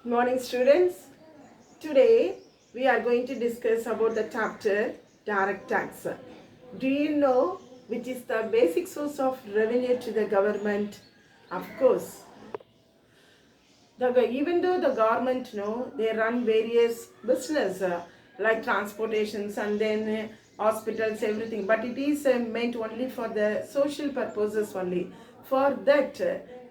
Morning students. Today we are going to discuss about the chapter direct tax. Do you know which is the basic source of revenue to the government? Of course, even though the government they run various business like transportations and then hospitals, everything, but it is meant only for the social purposes only. For that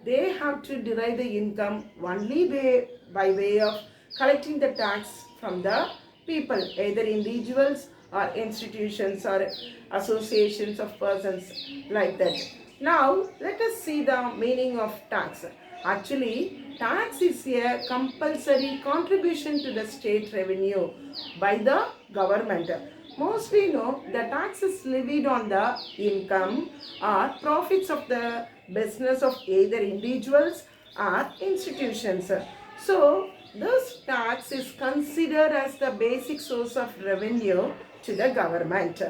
they have to derive the income only by way of collecting the tax from the people, either individuals or institutions or associations of persons, like that. Now let us see the meaning of tax. Actually, tax is a compulsory contribution to the state revenue by the government. Mostly, the tax is levied on the income or profits of the business of either individuals or institutions. So, this tax is considered as the basic source of revenue to the government.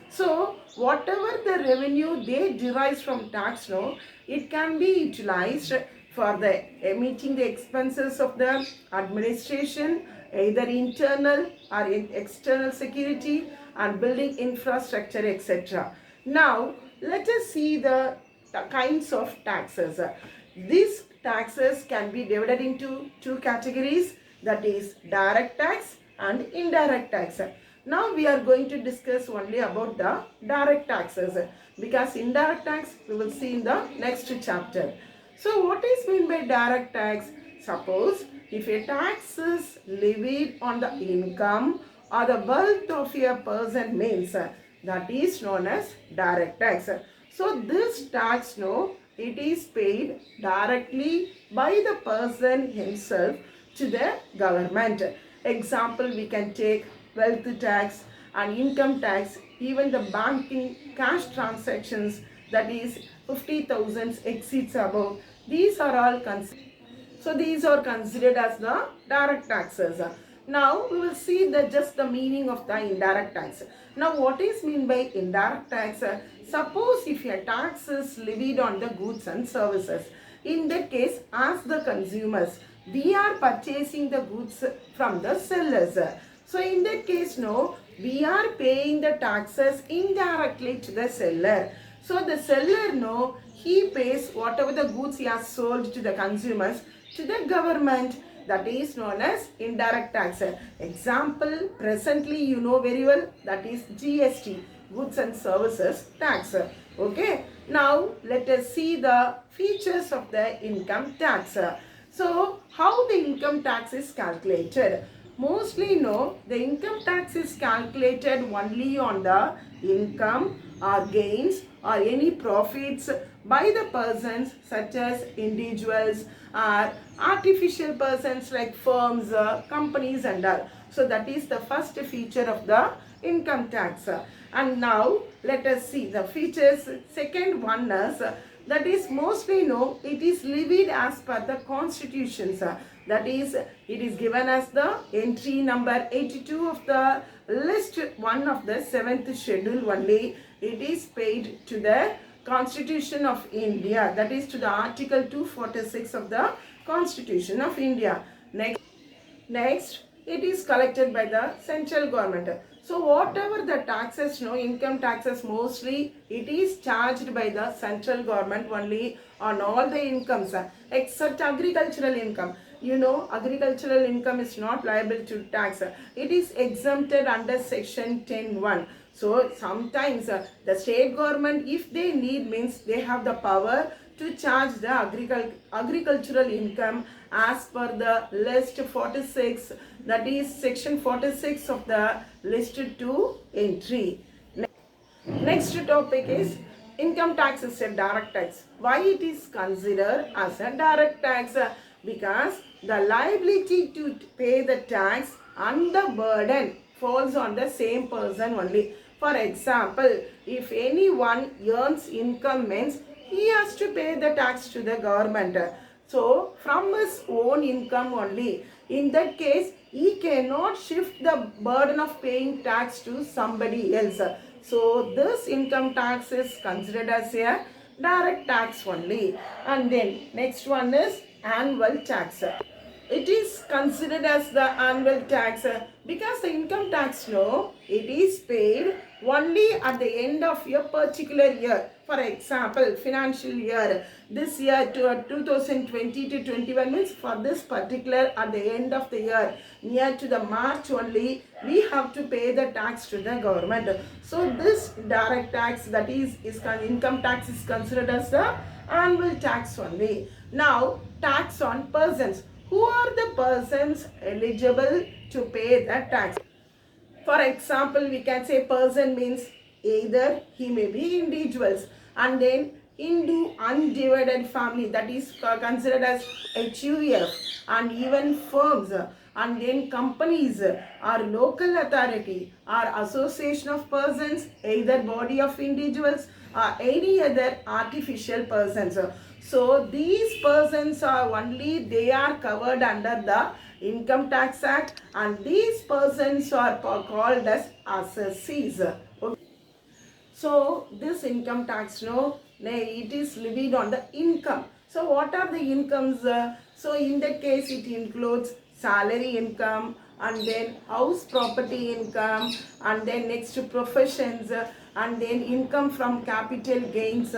So, whatever the revenue they derive from tax, it can be utilized for the meeting the expenses of the administration, either internal or external security and building infrastructure, etc. Now, let us see the kinds of taxes. These taxes can be divided into two categories, that is direct tax and indirect tax. Now we are going to discuss only about the direct taxes, because indirect tax we will see in the next chapter. So what is meant by direct tax? Suppose if a tax is levied on the income or the wealth of a person means, that is known as direct tax. So this tax, it is paid directly by the person himself to the government. Example, we can take wealth tax and income tax, even the banking cash transactions, that is 50,000 exceeds above. These are all considered. So these are considered as the direct taxes. Now we will see just the meaning of the indirect tax. Now what is mean by indirect tax? Suppose if a tax is levied on the goods and services, in that case as the consumers we are purchasing the goods from the sellers. So in that case we are paying the taxes indirectly to the seller. So the seller he pays whatever the goods he has sold to the consumers to the government, that is known as indirect tax. Example, presently you know very well, that is GST, goods and services tax. Okay, now let us see the features of the income tax. So how the income tax is calculated? Mostly the income tax is calculated only on the income or gains or any profits by the persons such as individuals or artificial persons like firms, companies and all. So that is the first feature of the income tax. And now let us see the features. Second one is that is mostly it is levied as per the constitutions. That is, it is given as the entry number 82 of the list 1 of the 7th schedule only. It is paid to the Constitution of India, that is to the Article 246 of the Constitution of India. Next, it is collected by the central government. So whatever the taxes, income taxes mostly, it is charged by the central government only on all the incomes except agricultural income. Agricultural income is not liable to tax. It is exempted under section 10(1). So sometimes the state government, if they need, means they have the power to charge the agricultural income as per the list 46, that is section 46 of the list 2 entry. Next topic is income tax is a direct tax. Why it is considered as a direct tax? Because the liability to pay the tax and the burden falls on the same person only. For example, if anyone earns income means he has to pay the tax to the government. So from his own income only. In that case, he cannot shift the burden of paying tax to somebody else. So this income tax is considered as a direct tax only. And then next one is annual tax. it is considered as the annual tax because the income tax, no, it is paid only at the end of your particular year. For example, financial year, this year to 2020 to 21 means for this particular at the end of the year, near to the March only, we have to pay the tax to the government. So this direct tax, that is income tax, is considered as the annual tax only. Now, tax on persons. Who are the persons eligible to pay the tax? For example, we can say person means either he may be individuals, and then Hindu undivided family, that is considered as HUF, and even firms, and then companies or local authority or association of persons, either body of individuals or any other artificial persons. So these persons are only, they are covered under the Income Tax Act, and these persons are called as assessees. Okay. So this income tax, no, it is levied on the income. So what are the incomes? So in that case, it includes salary income, and then house property income, and then next to professions, and then income from capital gains,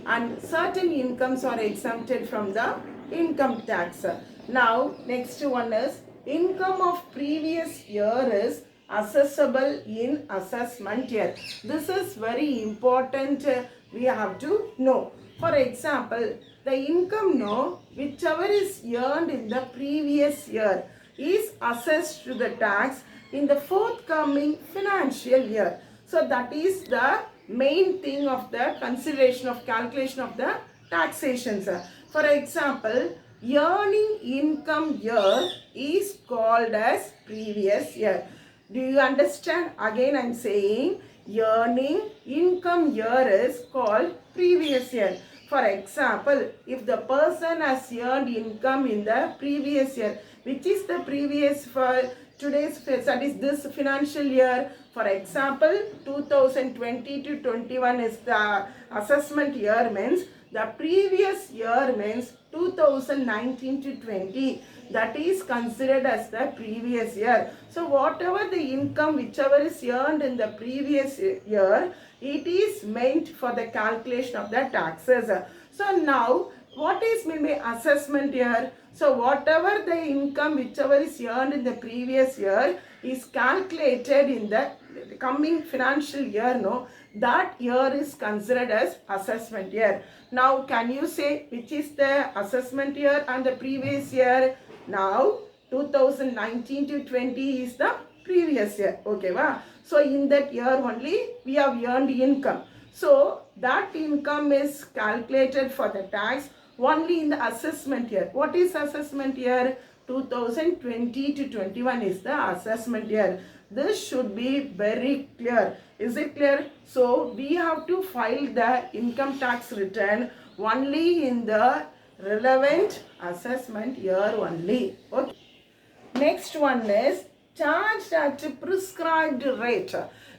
and certain incomes are exempted from the income tax. Now next one is income of previous year is assessable in assessment year. This is very important, we have to know. For example, the income, no, whichever is earned in the previous year is assessed to the tax in the forthcoming financial year. So that is the main thing of the consideration of calculation of the taxations. For example, earning income year is called as previous year. Do you understand? Again I am saying earning income year is called previous year. For example, if the person has earned income in the previous year, which is the previous for today's, that is this financial year, for example 2020 to 21 is the assessment year, means the previous year means 2019 to 20, that is considered as the previous year. So whatever the income whichever is earned in the previous year, it is meant for the calculation of the taxes. So now what is maybe assessment year? So whatever the income whichever is earned in the previous year is calculated in the coming financial year, no, that year is considered as assessment year. Now can you say which is the assessment year and the previous year? Now 2019 to 20 is the previous year. Okay, wow? So in that year only we have earned income. So that income is calculated for the tax only in the assessment year. What is assessment year? 2020 to 21 is the assessment year. This should be very clear. Is it clear? So we have to file the income tax return only in the relevant assessment year only. Okay. Next one is charged at prescribed rate.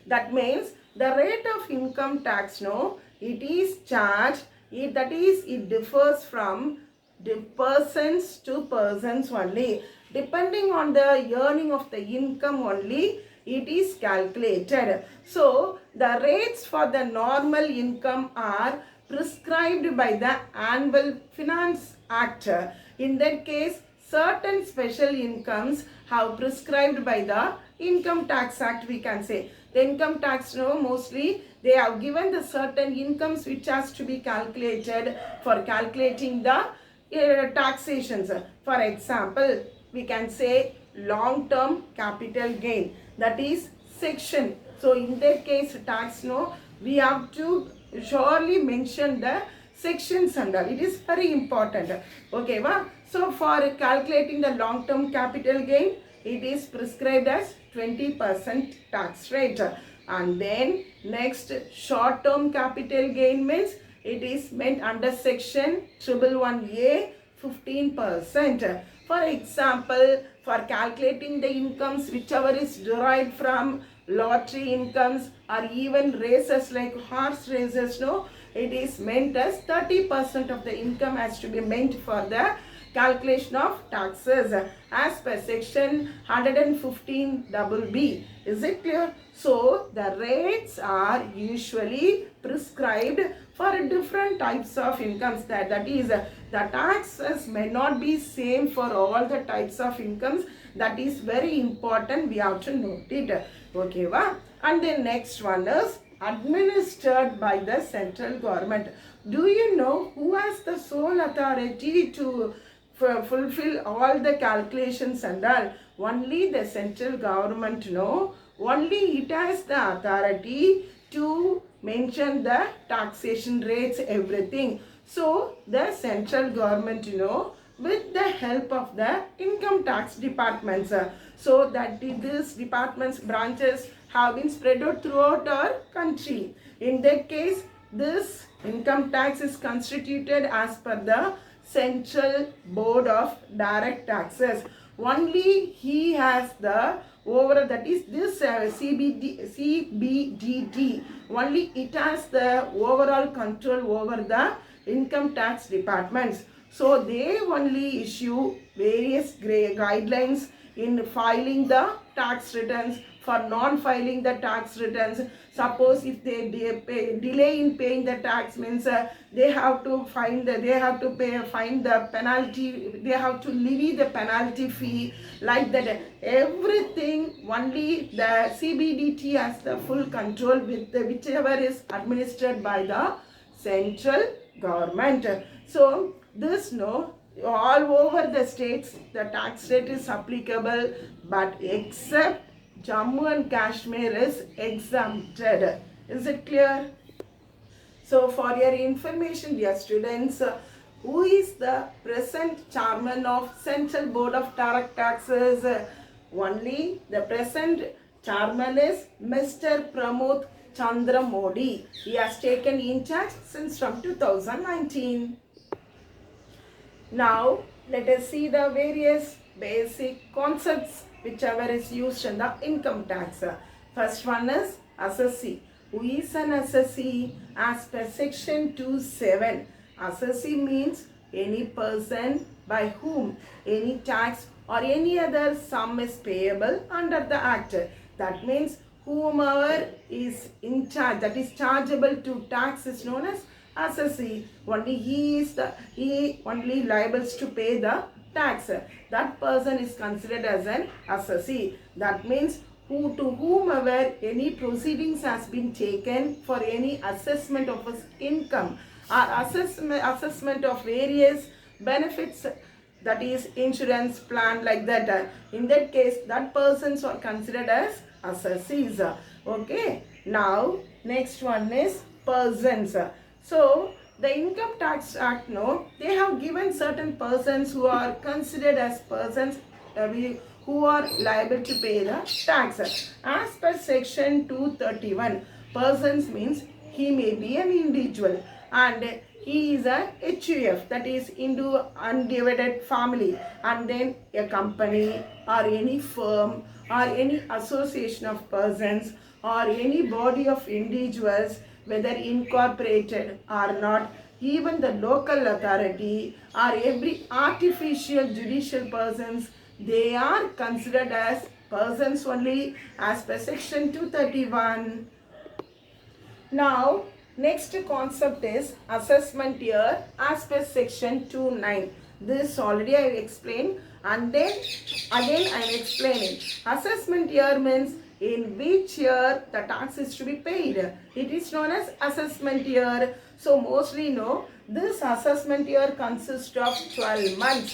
That means the rate of income tax, no, it is charged, that is it differs from the persons to persons only. Depending on the earning of the income only, it is calculated. So the rates for the normal income are prescribed by the Annual Finance Act. In that case, certain special incomes have prescribed by the Income Tax Act, we can say. The income tax, no, mostly they have given the certain incomes which has to be calculated for calculating the taxations. For example, we can say long-term capital gain, that is section. So in that case tax, no, we have to surely mention the sections and all. It is very important. Okay, wow? So for calculating the long-term capital gain, it is prescribed as 20% tax rate. And then next, short-term capital gain means it is meant under section 111A, 15%. For example, for calculating the incomes whichever is derived from lottery incomes or even races like horse races, no, it is meant as 30% of the income has to be meant for the calculation of taxes as per section 115BB. Is it clear? So the rates are usually prescribed for different types of incomes. That is, the taxes may not be same for all the types of incomes. That is very important. We have to note it. Okay, va? And the next one is administered by the central government. Do you know who has the sole authority to fulfill all the calculations and all? Only the central government, no. Only it has the authority to mention the taxation rates, everything. So the central government, with the help of the income tax departments. So that these departments branches have been spread out throughout our country. In that case, this income tax is constituted as per the Central Board of Direct Taxes. Only he has the overall, that is this CBDT, only it has the overall control over the income tax departments. So they only issue various guidelines in filing the tax returns. For non-filing the tax returns, suppose if they delay in paying the tax, means they have to find the penalty, they have to levy the penalty fee, like that. Everything only the CBDT has the full control with whichever is administered by the central government. So this all over the states the tax rate is applicable, but except Jammu and Kashmir is exempted. Is it clear? So for your information, dear students, who is the present chairman of Central Board of Direct Taxes? Only the present chairman is Mr. Pramod Chandra Modi. He has taken in charge since from 2019. Now let us see the various basic concepts whichever is used in the income tax. First one is assessee. Who is an assessee? As per section 2(7), assessee means any person by whom any tax or any other sum is payable under the act. That means whomever is in charge, that is chargeable to tax, is known as assessee. Only he only liable to pay the tax. That person is considered as an assessee. That means to whomever any proceedings has been taken for any assessment of his income or assessment of various benefits, that is insurance plan, like that. In that case, that persons are considered as assessees. Okay. Now next one is persons. So the Income Tax Act, they have given certain persons who are considered as persons who are liable to pay the tax. As per section 231, persons means he may be an individual and he is a HUF, that is into undivided family, and then a company or any firm or any association of persons or any body of individuals, whether incorporated or not, even the local authority or every artificial judicial persons, they are considered as persons only as per section 231. Now next concept is assessment year as per section 29. This already I explained, and then again I am explaining. Assessment year means in which year the tax is to be paid. It is known as assessment year. So mostly this assessment year consists of 12 months.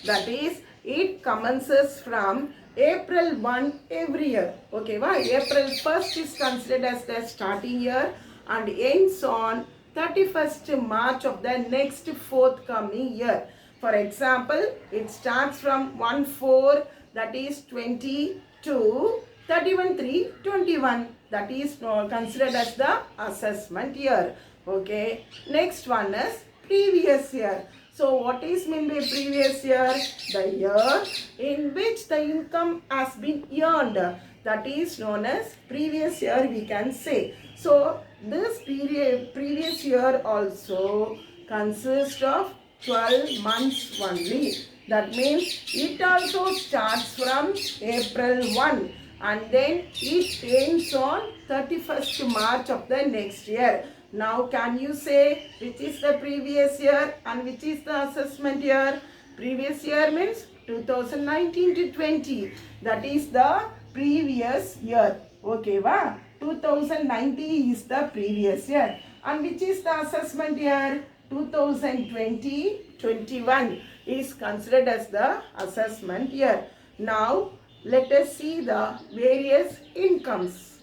That is, it commences from April 1 every year. Okay, April 1st is considered as the starting year and ends on 31st March of the next forthcoming year. For example, it starts from 1/4, that is 20, to 31/3/21, that is considered as the assessment year. Okay, next one is previous year. So what is meant by previous year? The year in which the income has been earned, that is known as previous year, we can say. So this previous year also consists of 12 months only. That means it also starts from April 1 and then it ends on 31st March of the next year. Now can you say which is the previous year and which is the assessment year? Previous year means 2019 to 20. That is the previous year. Okay, va? 2090 is the previous year. And which is the assessment year? 2020-21 is considered as the assessment year. Now, let us see the various incomes.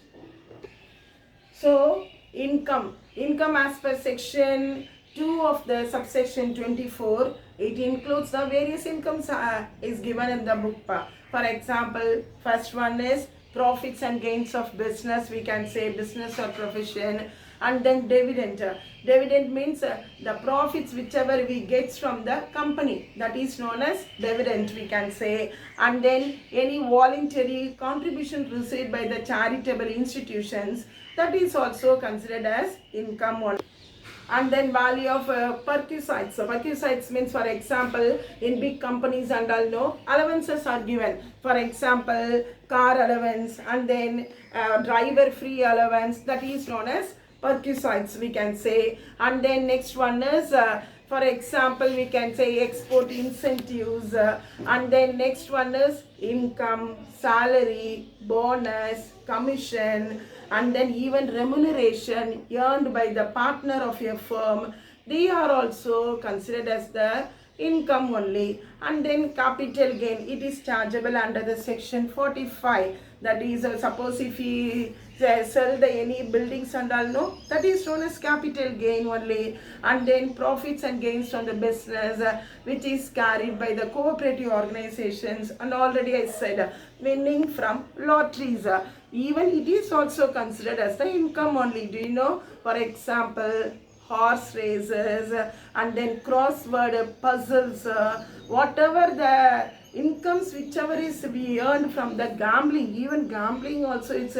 So, income as per section 2 of the subsection 24, it includes the various incomes is given in the book. For example, first one is profits and gains of business, we can say business or profession, and then dividend. Dividend means the profits whichever we get from the company, that is known as dividend, we can say. And then any voluntary contribution received by the charitable institutions, that is also considered as income one. And then value of perquisites. So perquisites means, for example, in big companies and all, no, allowances are given. For example, car allowance and then driver free allowance, that is known as perquisites, we can say. And then next one is for example, we can say export incentives, and then next one is income, salary, bonus, commission, and then even remuneration earned by the partner of your firm. They are also considered as the income only. And then capital gain, it is chargeable under the section 45. That is suppose if we sell the any buildings and all, no, that is known as capital gain only. And then profits and gains from the business which is carried by the cooperative organizations, and already I said winning from lotteries, even it is also considered as the income only. Do you know? For example, horse races and then crossword puzzles, whatever the incomes whichever is we earned from the gambling, even gambling also it's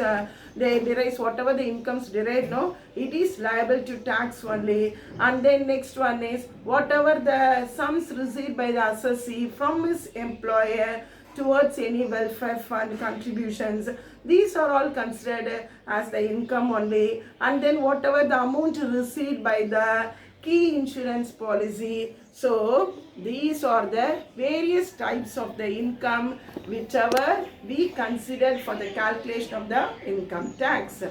they derive whatever the incomes derived, no, it is liable to tax only. And then next one is whatever the sums received by the assessee from his employer towards any welfare fund contributions, these are all considered as the income only. And then whatever the amount received by the key insurance policy. So these are the various types of the income whichever we considered for the calculation of the income tax.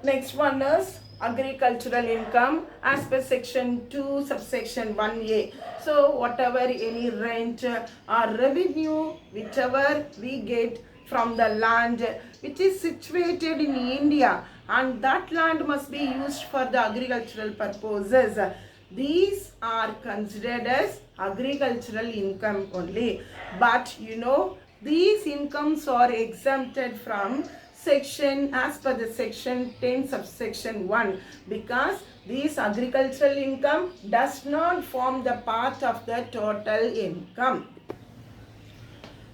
Next one is agricultural income as per section 2 subsection 1a. So whatever any rent or revenue whichever we get from the land which is situated in India, and that land must be used for the agricultural purposes, these are considered as agricultural income only. But you know, these incomes are exempted from section as per the section 10 subsection 1, because this agricultural income does not form the part of the total income.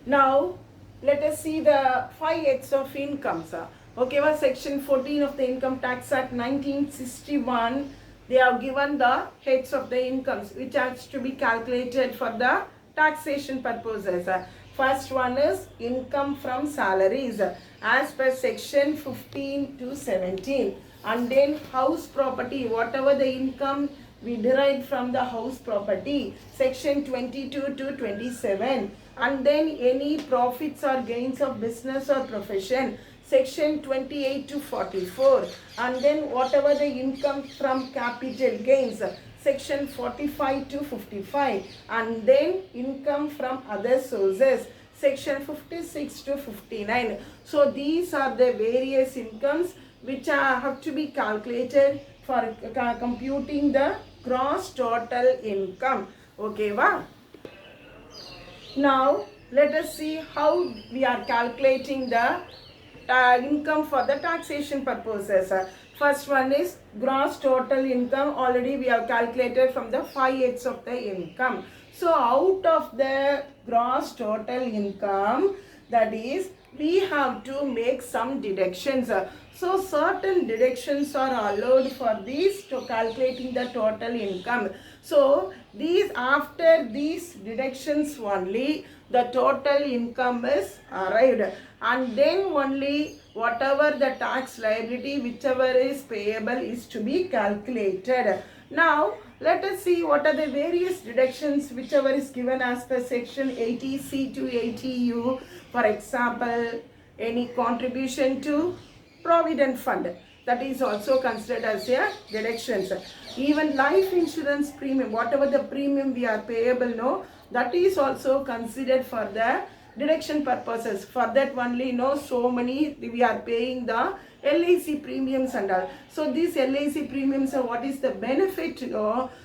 Now let us see the 5 heads of incomes. Okay, well, section 14 of the Income Tax Act 1961, they have given the heads of the incomes which has to be calculated for the taxation purposes. First one is income from salaries as per section 15 to 17. And then house property, whatever the income we derived from the house property, section 22 to 27. And then any profits or gains of business or profession, section 28 to 44. And then whatever the income from capital gains, section 45 to 55. And then income from other sources, section 56 to 59. So these are the various incomes which have to be calculated for computing the gross total income. Okay, wow. Now let us see how we are calculating the income for the taxation purposes. First one is gross total income. Already we have calculated from the 5 heads of the income. So out of the gross total income, that is, we have to make some deductions. So certain deductions are allowed for these to calculating the total income. So these, after these deductions only, the total income is arrived, and then only whatever the tax liability whichever is payable is to be calculated. Now let us see what are the various deductions whichever is given as per section 80C to 80U. For example, any contribution to provident fund, that is also considered as a deductions. Even life insurance premium, whatever the premium we are payable, no, that is also considered for the deduction purposes. For that only, so many we are paying the LIC premiums and all. So these LIC premiums, what is the benefit,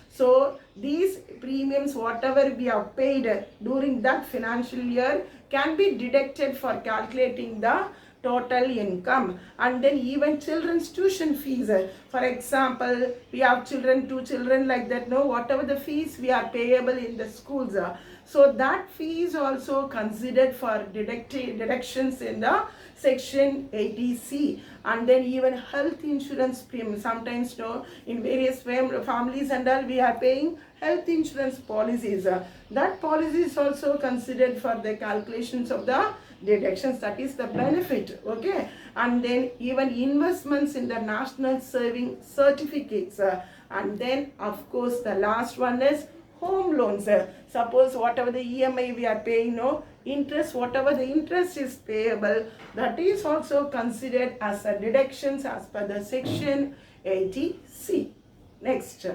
so these premiums whatever we have paid during that financial year can be deducted for calculating the total income. And then even children's tuition fees, for example, we have children, 2 children like that, whatever the fees we are payable in the schools, so that fee is also considered for deductions in the section 80C. And then even health insurance premium, sometimes in various families and all we are paying health insurance policies, that policy is also considered for the calculations of the deductions, that is the benefit. Okay, and then even investments in the national serving certificates, and then of course the last one is home loans. Suppose whatever the EMI we are paying, interest, whatever the interest is payable, that is also considered as a deductions as per the section 80C. Next,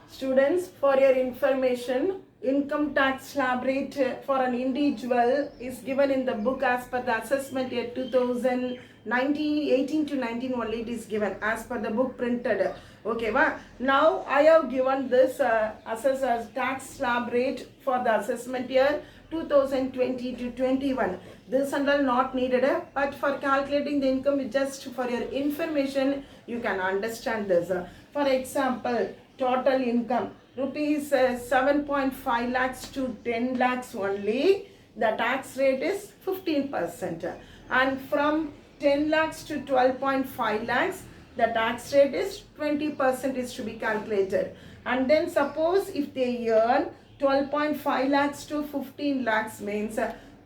students, for your information, income tax slab rate for an individual is given in the book as per the assessment year 2018 to 19 only it is given as per the book printed. Okay, now I have given this assessor's tax slab rate for the assessment year 2020 to 21. This and all not needed, but for calculating the income, just for your information, you can understand this. For example, total income rupees 7.5 lakhs to 10 lakhs only, the tax rate is 15%, and from 10 lakhs to 12.5 lakhs the tax rate is 20% is to be calculated. And then suppose if they earn 12.5 lakhs to 15 lakhs means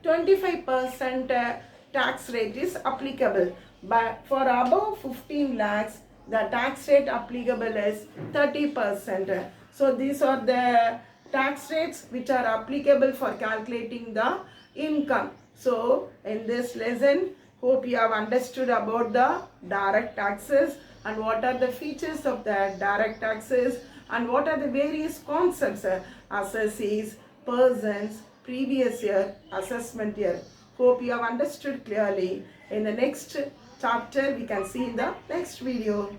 25% tax rate is applicable, but for above 15 lakhs the tax rate applicable is 30%. So these are the tax rates which are applicable for calculating the income. So in this lesson, hope you have understood about the direct taxes and what are the features of the direct taxes and what are the various concepts, assessees, persons, previous year, assessment year. Hope you have understood clearly. In the next chapter, we can see in the next video.